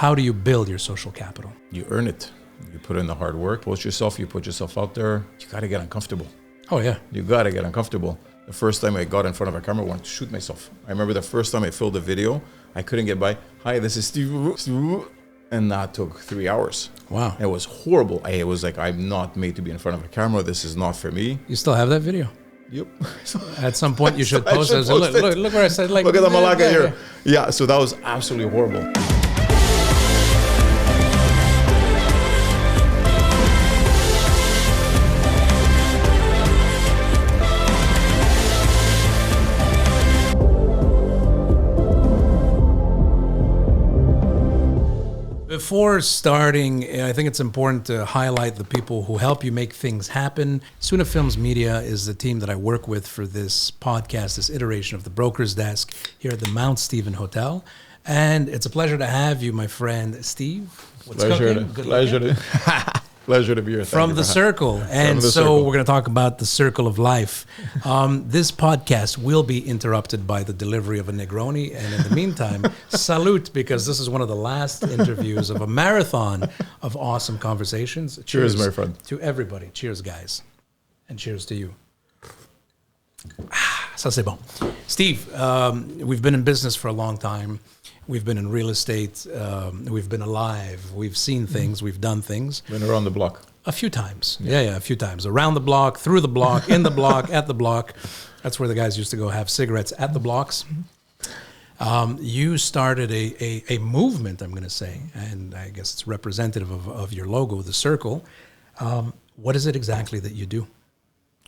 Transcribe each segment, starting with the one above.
how do you build your social capital? You earn it. You put in the hard work, post yourself, you put yourself out there. You got to get uncomfortable. Oh, yeah. You got to get uncomfortable. The first time I got in front of a camera, I wanted to shoot myself. I remember the first time I filmed a video, I couldn't get by. Hi, this is Steve. And that took 3 hours. Wow. It was horrible. I was like, I'm not made to be in front of a camera. This is not for me. You still have that video? Yep. At some point, you should post it. Look where I said, like, look at the Malaga here. Yeah, so that was absolutely horrible. Before starting, I think it's important to highlight the people who help you make things happen. Suna Films Media is the team that I work with for this podcast, this iteration of The Broker's Desk here at the Mount Stephen Hotel. And it's a pleasure to have you, my friend Steve. What's Pleasure to be here. From the Circle. And so we're going to talk about the circle of life. This podcast will be interrupted by the delivery of a Negroni. And in the meantime, salute, because this is one of the last interviews of a marathon of awesome conversations. Cheers, my friend. To everybody. Cheers, guys. And cheers to you. Ça c'est bon. Steve, we've been in business for a long time. We've been in real estate. We've been alive. We've seen things. We've done things. Been around the block. A few times. Yeah, a few times. Around the block, through the block, in the block, at the block. That's where the guys used to go have cigarettes, at the blocks. You started a movement, I'm going to say, and I guess it's representative of your logo, the Circle. What is it exactly that you do?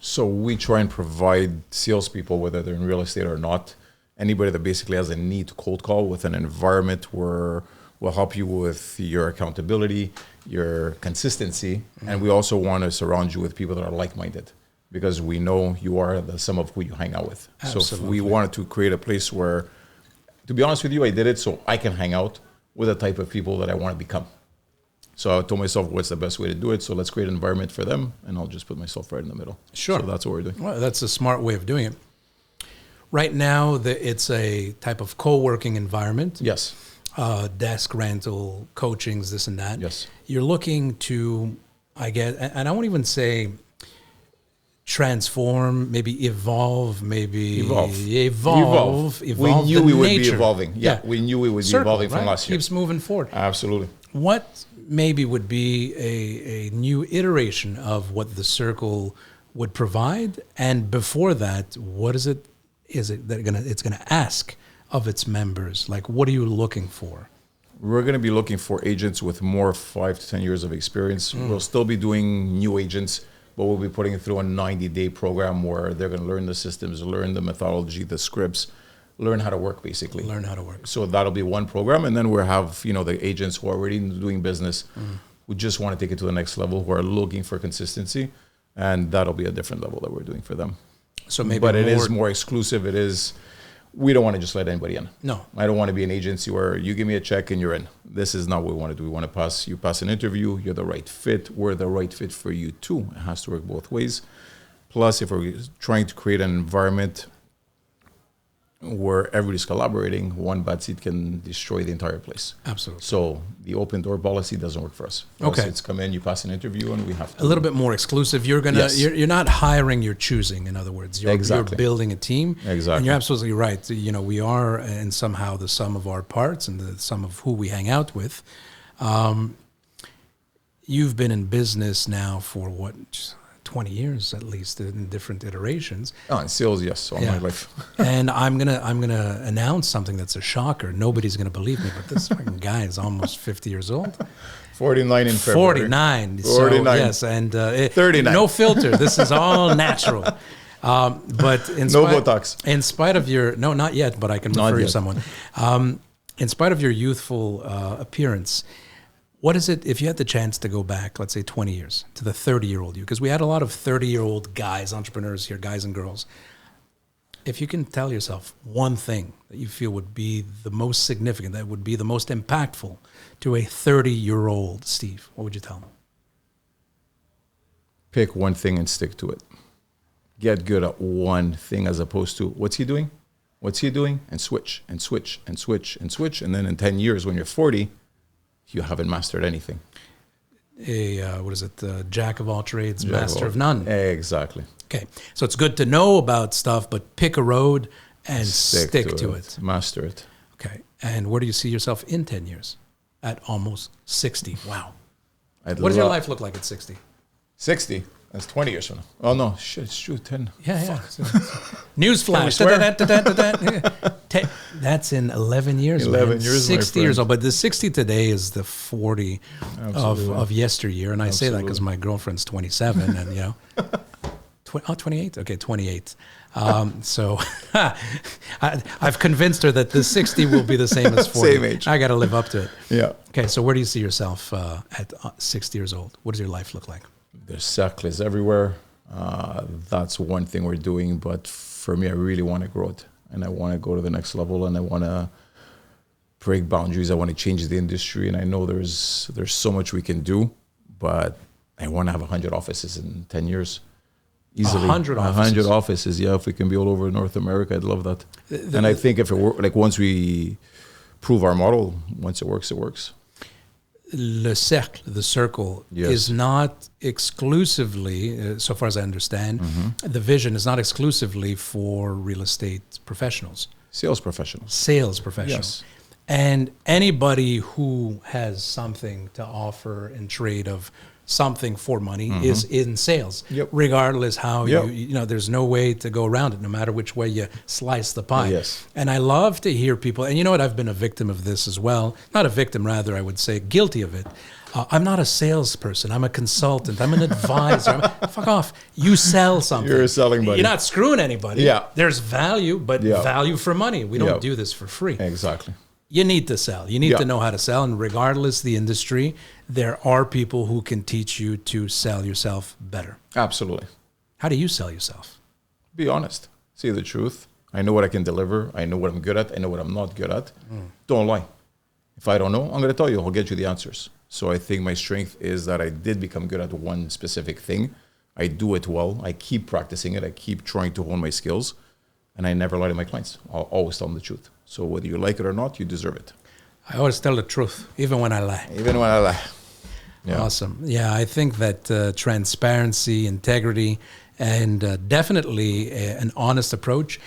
So we try and provide salespeople, whether they're in real estate or not, anybody that basically has a need to cold call with an environment where we'll help you with your accountability, your consistency, and we also want to surround you with people that are like-minded because we know you are the sum of who you hang out with. Absolutely. So we wanted to create a place where, to be honest with you, I did it so I can hang out with the type of people that I want to become. So I told myself, what's the best way to do it? So let's create an environment for them, and I'll just put myself right in the middle. Sure. So that's what we're doing. Well, that's a smart way of doing it. Right now, it's a type of co-working environment. Yes. Desk rental, coachings, this and that. Yes. You're looking to, I guess, and I won't even say transform, maybe evolve, maybe evolve. We knew we would be evolving. Yeah, we knew we would be evolving from last year. Keeps moving forward. Absolutely. What maybe would be a new iteration of what the Circle would provide, and before that, what is it? Is it that it's gonna ask of its members? Like, what are you looking for? We're going to be looking for agents with more 5 to 10 years of experience. We'll still be doing new agents, but we'll be putting it through a 90-day program where they're going to learn the systems, learn the methodology, the scripts, learn how to work, basically. Learn how to work. So that'll be one program, and then we'll have the agents who are already doing business, who just want to take it to the next level, who are looking for consistency, and that'll be a different level that we're doing for them. So maybe, but it is more exclusive. We don't want to just let anybody in. No, I don't want to be an agency where you give me a check and you're in. This is not what we want to do. We want to pass an interview. You're the right fit. We're the right fit for you too. It has to work both ways. Plus, if we're trying to create an environment where everybody's collaborating, one bad seat can destroy the entire place. Absolutely. So the open door policy doesn't work for us. Okay. It's come in, you pass an interview, and we have to. A little bit more exclusive. You're you're not hiring, you're choosing. In other words, you're building a team. Exactly. And you're absolutely right. We are, and somehow the sum of our parts and the sum of who we hang out with. You've been in business now for what? 20 years at least in different iterations. Oh, in sales, yes, all my life. And I'm gonna announce something that's a shocker. Nobody's gonna believe me, but this fucking guy is almost 50 years old. 49 in February. 49. 49. So, yes, and 39. No filter. This is all natural. But no Botox. In spite of your not yet, but I can refer you to someone. In spite of your youthful appearance. What is it, if you had the chance to go back, let's say 20 years, to the 30-year-old you, because we had a lot of 30-year-old guys, entrepreneurs here, guys and girls. If you can tell yourself one thing that you feel would be the most significant, that would be the most impactful to a 30-year-old Steve, what would you tell him? Pick one thing and stick to it. Get good at one thing as opposed to, what's he doing? What's he doing? And switch, and switch, and switch, and switch. And then in 10 years, when you're 40, you haven't mastered anything. Jack of all trades, master of none. Exactly. Okay, so it's good to know about stuff, but pick a road and stick to it. Master it. Okay, and where do you see yourself in 10 years? At almost 60. Wow. What does your life look like at 60? 60? That's 20 years from now. Oh, no. Shit, it's true. 10. Yeah. Newsflash. That's in 11 years. 11 years, 60 years old. But the 60 today is the 40 of yesteryear. And I say that because my girlfriend's 27 and, 28? Okay, 28. So I've convinced her that the 60 will be the same as 40. Same age. I got to live up to it. Yeah. Okay, so where do you see yourself at 60 years old? What does your life look like? There's cercles everywhere. That's one thing we're doing. But for me, I really want to grow it. And I want to go to the next level. And I want to break boundaries. I want to change the industry. And I know there's so much we can do. But I want to have 100 offices in 10 years. Easily. 100 offices? 100 offices, yeah. If we can be all over North America, I'd love that. And I think if it works, like once we prove our model, once it works, it works. The circle, is not exclusively, so far as I understand, the vision is not exclusively for real estate professionals. Sales professionals. Yes. And anybody who has something to offer in trade of something for money is in sales, regardless how there's no way to go around it, no matter which way you slice the pie. Yes. And I love to hear people, and you know what, I've been a victim of this as well. Not a victim, rather, I would say, guilty of it. I'm not a salesperson. I'm a consultant. I'm an advisor. Fuck off. You sell something. You're a selling buddy. You're not screwing anybody. Yeah. There's value, but value for money. We don't do this for free. Exactly. You need to sell. You need to know how to sell. And regardless the industry, there are people who can teach you to sell yourself better. Absolutely. How do you sell yourself? Be honest. See the truth. I know what I can deliver. I know what I'm good at. I know what I'm not good at. Don't lie. If I don't know, I'm going to tell you. I'll get you the answers. So I think my strength is that I did become good at one specific thing. I do it well. I keep practicing it. I keep trying to hone my skills. And I never lie to my clients. I'll always tell them the truth. So whether you like it or not, you deserve it. I always tell the truth, even when I lie. Even when I lie. Yeah. Awesome. Yeah, I think that transparency, integrity, and definitely an honest approach,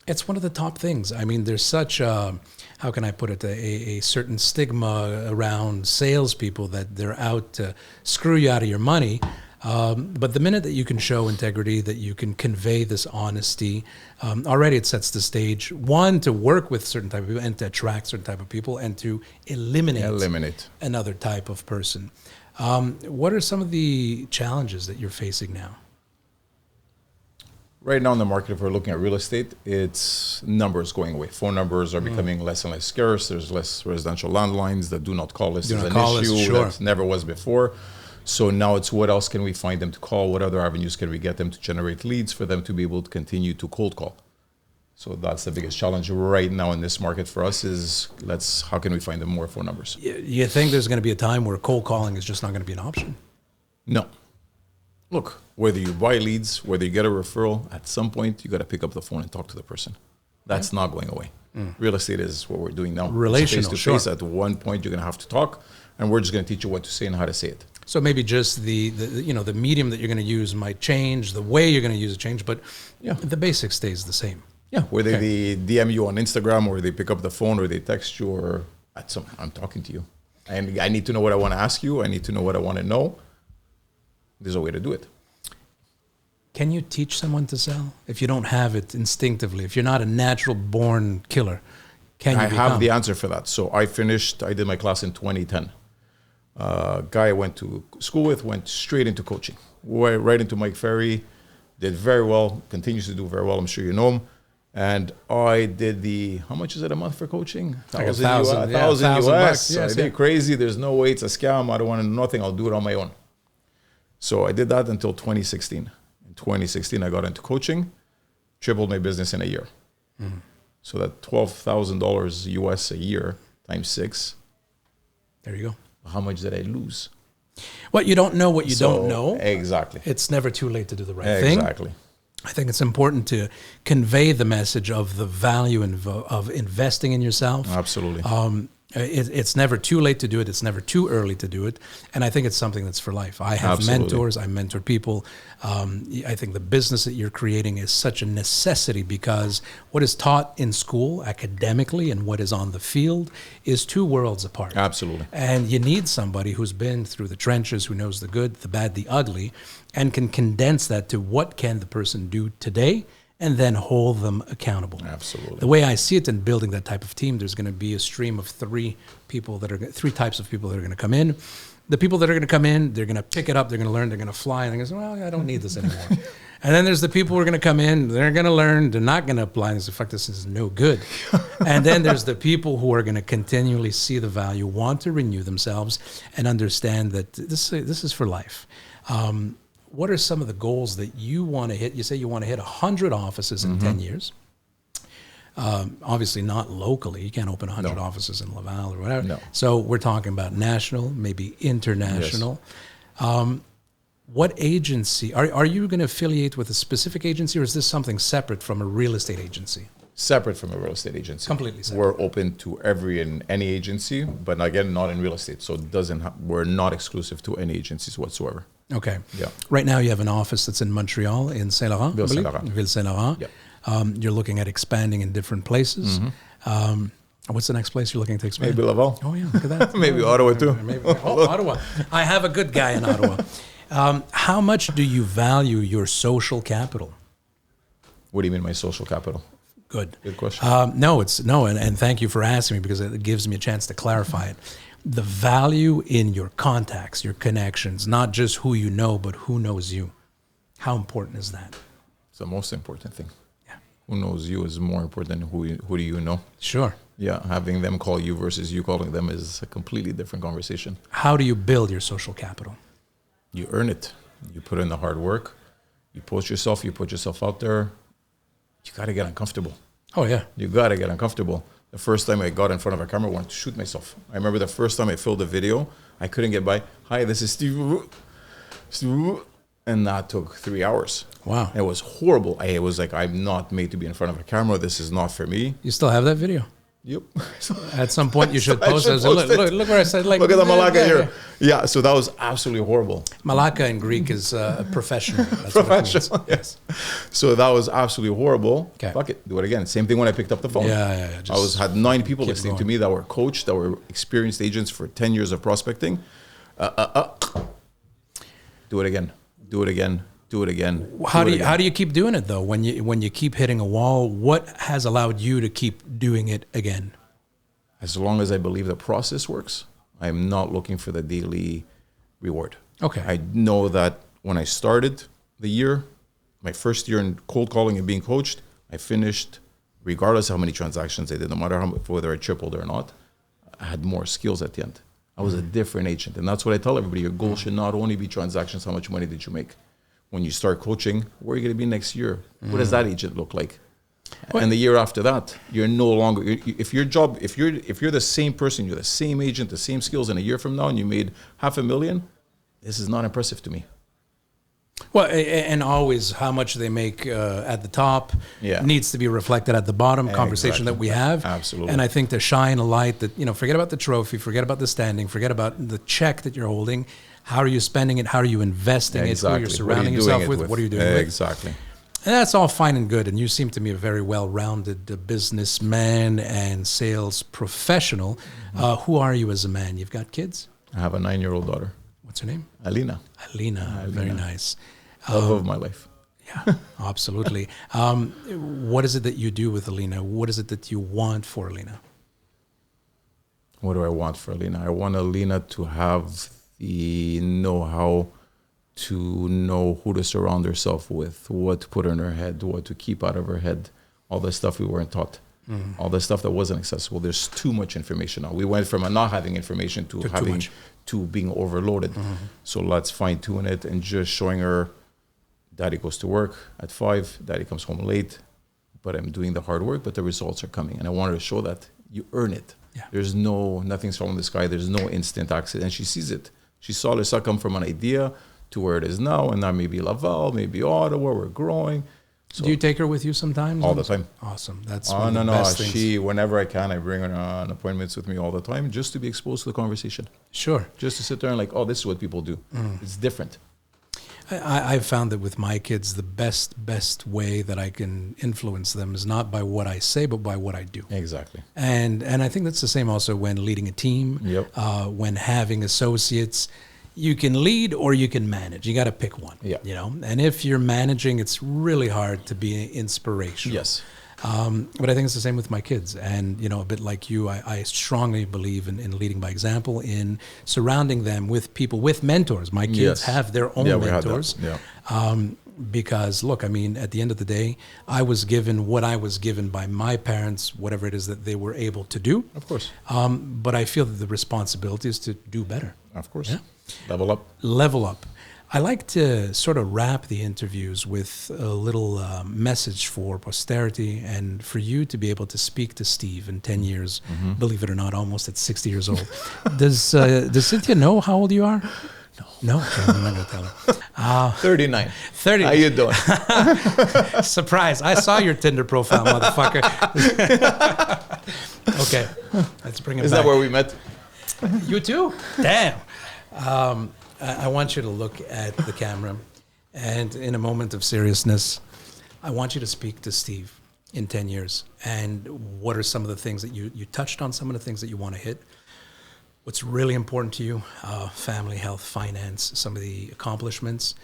it's one of the top things. I mean, there's such a, how can I put it, a certain stigma around salespeople that they're out to screw you out of your money. But the minute that you can show integrity, that you can convey this honesty, already it sets the stage, one, to work with certain type of people and to attract certain type of people and to eliminate another type of person. What are some of the challenges that you're facing now? Right now in the market, if we're looking at real estate, it's numbers going away. Phone numbers are becoming less and less scarce. There's less residential landlines. The do not call list is an issue that never was before. So now it's what else can we find them to call? What other avenues can we get them to generate leads for them to be able to continue to cold call? So that's the biggest challenge right now in this market for us is how can we find them more phone numbers? You think there's going to be a time where cold calling is just not going to be an option? No. Look, whether you buy leads, whether you get a referral, at some point you got to pick up the phone and talk to the person. That's not going away. Real estate is what we're doing now. Relational, face-to-face. At one point you're going to have to talk, and we're just going to teach you what to say and how to say it. So maybe just the medium that you're going to use might change, the way you're going to use it change, but the basic stays the same. Yeah, whether they DM you on Instagram or they pick up the phone or they text you or I'm talking to you. And I need to know what I want to ask you. I need to know what I want to know. There's a way to do it. Can you teach someone to sell if you don't have it instinctively? If you're not a natural born killer, can you I have the answer for that. So I did my class in 2010. Guy I went to school with went straight into coaching. Went right into Mike Ferry, did very well, continues to do very well. I'm sure you know him. And I did how much is it a month for coaching? Like $1,000 US. Yes, I did crazy. There's no way. It's a scam. I don't want to know nothing. I'll do it on my own. So I did that until 2016. In 2016, I got into coaching, tripled my business in a year. So that $12,000 US a year times 6. There you go. How much did I lose? What you don't know, what you don't know. Exactly. It's never too late to do the right thing. Exactly. I think it's important to convey the message of the value of investing in yourself. Absolutely. It's never too late to do it. It's never too early to do it. And I think it's something that's for life. I have mentors. I mentor people. I think the business that you're creating is such a necessity because what is taught in school academically and what is on the field is two worlds apart. Absolutely. And you need somebody who's been through the trenches, who knows the good, the bad, the ugly, and can condense that to what can the person do today and then hold them accountable. Absolutely. The way I see it in building that type of team, there's going to be a stream of three types of people that are going to come in. The people that are going to come in, they're going to pick it up, they're going to learn, they're going to fly, and they're going to say, well, I don't need this anymore. And then there's the people who are going to come in, they're going to learn, they're not going to apply, and say, fuck, this is no good. And then there's the people who are going to continually see the value, want to renew themselves, and understand that this is for life. What are some of the goals that you want to hit? You say you want to hit 100 offices in 10 years. Obviously not locally. You can't open 100 offices in Laval or whatever. No. So we're talking about national, maybe international. Yes. What agency? Are you going to affiliate with a specific agency, or is this something separate from a real estate agency? Separate from a real estate agency. Completely separate. We're open to every and any agency, but again, not in real estate. So it we're not exclusive to any agencies whatsoever. Okay. Yeah. Right now you have an office that's in Montreal, in Saint-Laurent. Ville Saint-Laurent. Ville Saint-Laurent. Yeah. You're looking at expanding in different places. What's the next place you're looking to expand? Maybe Laval. Oh, yeah, look at that. Maybe Ottawa too. Maybe, Ottawa. I have a good guy in Ottawa. How much do you value your social capital? What do you mean by social capital? Good question. And thank you for asking me because it gives me a chance to clarify it. The value in your contacts, your connections, not just who you know, but who knows you. How important is that? It's the most important thing. Yeah. Who knows you is more important than who do you know. Sure. Yeah, having them call you versus you calling them is a completely different conversation. How do you build your social capital? You earn it. You put in the hard work. You post yourself. You put yourself out there. You got to get uncomfortable. Oh, yeah. You got to get uncomfortable. The first time I got in front of a camera, I wanted to shoot myself. I remember the first time I filmed a video, I couldn't get by. Hi, this is Steve. And that took 3 hours. Wow. It was horrible. I was like, I'm not made to be in front of a camera. This is not for me. You still have that video? Yep. At some point you should post it. Look where I said, like, look at the Malaka here. Yeah, so that was absolutely horrible. Malaka in Greek is professional. That's professional, what it means. Yes. So that was absolutely horrible. Okay. Fuck it, do it again. Same thing when I picked up the phone. Yeah. Had 9 people listening to me that were coached, that were experienced agents for 10 years of prospecting. Do it again. Do it again. Do it again. How do you keep doing it though? When you keep hitting a wall, what has allowed you to keep doing it again? As long as I believe the process works, I'm not looking for the daily reward. Okay. I know that when I started the year, my first year in cold calling and being coached, I finished, regardless of how many transactions I did, no matter whether I tripled or not, I had more skills at the end. I was a different agent. And that's what I tell everybody. Your goal should not only be transactions, how much money did you make? When you start coaching, where are you going to be next year? What does that agent look like? And the year after that, you're no longer. If you're the same person, you're the same agent, the same skills, and a year from now, and you made $500,000, this is not impressive to me. Well, and always how much they make at the top needs to be reflected at the bottom. Conversation that we have, absolutely. And I think to shine a light that forget about the trophy, forget about the standing, forget about the check that you're holding. How are you spending it? How are you investing it? Who are you surrounding yourself with? What are you doing with? Exactly. And that's all fine and good. And you seem to me a very well-rounded businessman and sales professional. Who are you as a man? You've got kids? I have a 9-year-old daughter. What's her name? Alina. Very nice. Love of my life. Yeah, absolutely. What is it that you do with Alina? What is it that you want for Alina? What do I want for Alina? I want Alina to have the know-how to know who to surround herself with, what to put in her head, what to keep out of her head, all the stuff we weren't taught, all the stuff that wasn't accessible. There's too much information now. We went from not having information to being overloaded. So let's fine-tune it and just showing her, Daddy goes to work at 5, Daddy comes home late, but I'm doing the hard work, but the results are coming. And I want her to show that you earn it. Yeah. There's nothing's falling in the sky. There's no instant accident. And she sees it. She saw Lisa come from an idea to where it is now, and now maybe Laval, maybe Ottawa, we're growing. So, do you take her with you sometimes? All the time. Awesome. That's one of the best things. Whenever I can, I bring her on appointments with me all the time, just to be exposed to the conversation. Sure. Just to sit there and like, oh, this is what people do. It's different. I've found that with my kids, the best way that I can influence them is not by what I say, but by what I do. Exactly. And I think that's the same also when leading a team, when having associates. You can lead or you can manage. You got to pick one. Yeah. You know, and if you're managing, it's really hard to be inspirational. Yes. But I think it's the same with my kids. And, you know, a bit like you, I strongly believe in leading by example, in surrounding them with people, with mentors. My kids have their own mentors. Because, look, I mean, at the end of the day, I was given what I was given by my parents, whatever it is that they were able to do. Of course. But I feel that the responsibility is to do better. Of course. Yeah? Level up. Level up. I like to sort of wrap the interviews with a little message for posterity and for you to be able to speak to Steve in 10 years, believe it or not, almost at 60 years old. Does Cynthia know how old you are? No. Okay, I'm not going to tell her. 39. 30. How you doing? Surprise. I saw your Tinder profile, motherfucker. Okay, let's bring it back. Is that where we met? You too? Damn. I want you to look at the camera, and in a moment of seriousness, I want you to speak to Steve in 10 years. And what are some of the things that you touched on, some of the things that you want to hit? What's really important to you? Family, health, finance, some of the accomplishments.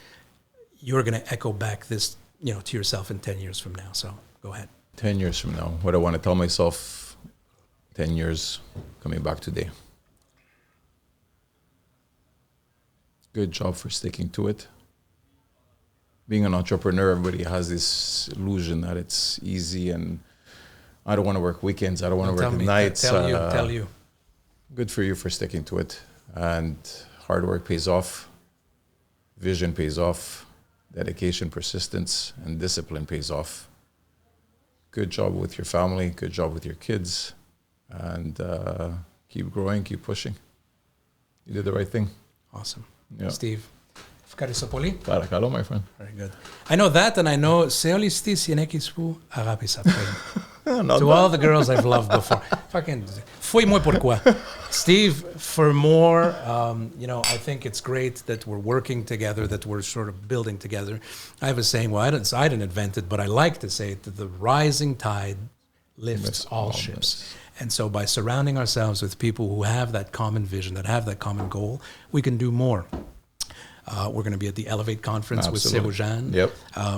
You're going to echo back this, you know, to yourself in 10 years from now. So go ahead. 10 years from now, what I want to tell myself 10 years coming back today. Good job for sticking to it. Being an entrepreneur, everybody has this illusion that it's easy and I don't want to work weekends. I don't want to work nights. Tell you. Good for you for sticking to it. And hard work pays off. Vision pays off. Dedication, persistence, and discipline pays off. Good job with your family. Good job with your kids. And keep growing, keep pushing. You did the right thing. Awesome. Yeah. Steve, ευχαριστώ πολύ. Παρακαλώ, my friend. Very good. I know that, and I know σε όλες τις γυναίκες που αγάπησα πριν. To all the girls I've loved before. Fucking, fouille-moi pourquoi. Steve, for more, you know, I think it's great that we're working together, that we're sort of building together. I have a saying, well, I didn't invent it, but I like to say it, that the rising tide lifts all ships. And so by surrounding ourselves with people who have that common vision, that have that common goal, we can do more. We're going to be at the Elevate conference with Seboujan. Yep.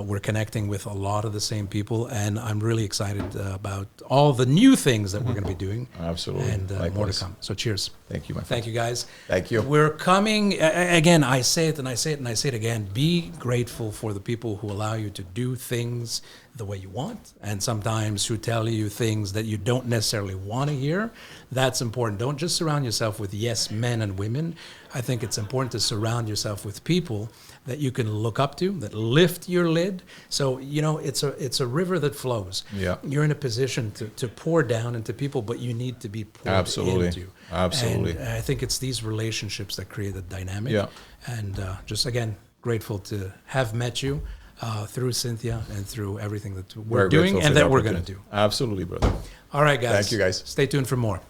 We're connecting with a lot of the same people, and I'm really excited about all the new things that we're going to be doing. Absolutely. And more to come. So cheers. Thank you, my friend. Thank you, guys. Thank you. We're coming, again, I say it and I say it and I say it again, be grateful for the people who allow you to do things the way you want, and sometimes who tell you things that you don't necessarily want to hear. That's important. Don't just surround yourself with yes men and women. I think it's important to surround yourself with people that you can look up to, that lift your lid. So, you know, it's a river that flows. Yeah. You're in a position to pour down into people, but you need to be poured into. Absolutely. And I think it's these relationships that create a dynamic. Yeah. And just, again, grateful to have met you through Cynthia and through everything that we're doing and that we're going to do. Absolutely, brother. All right, guys. Thank you, guys. Stay tuned for more.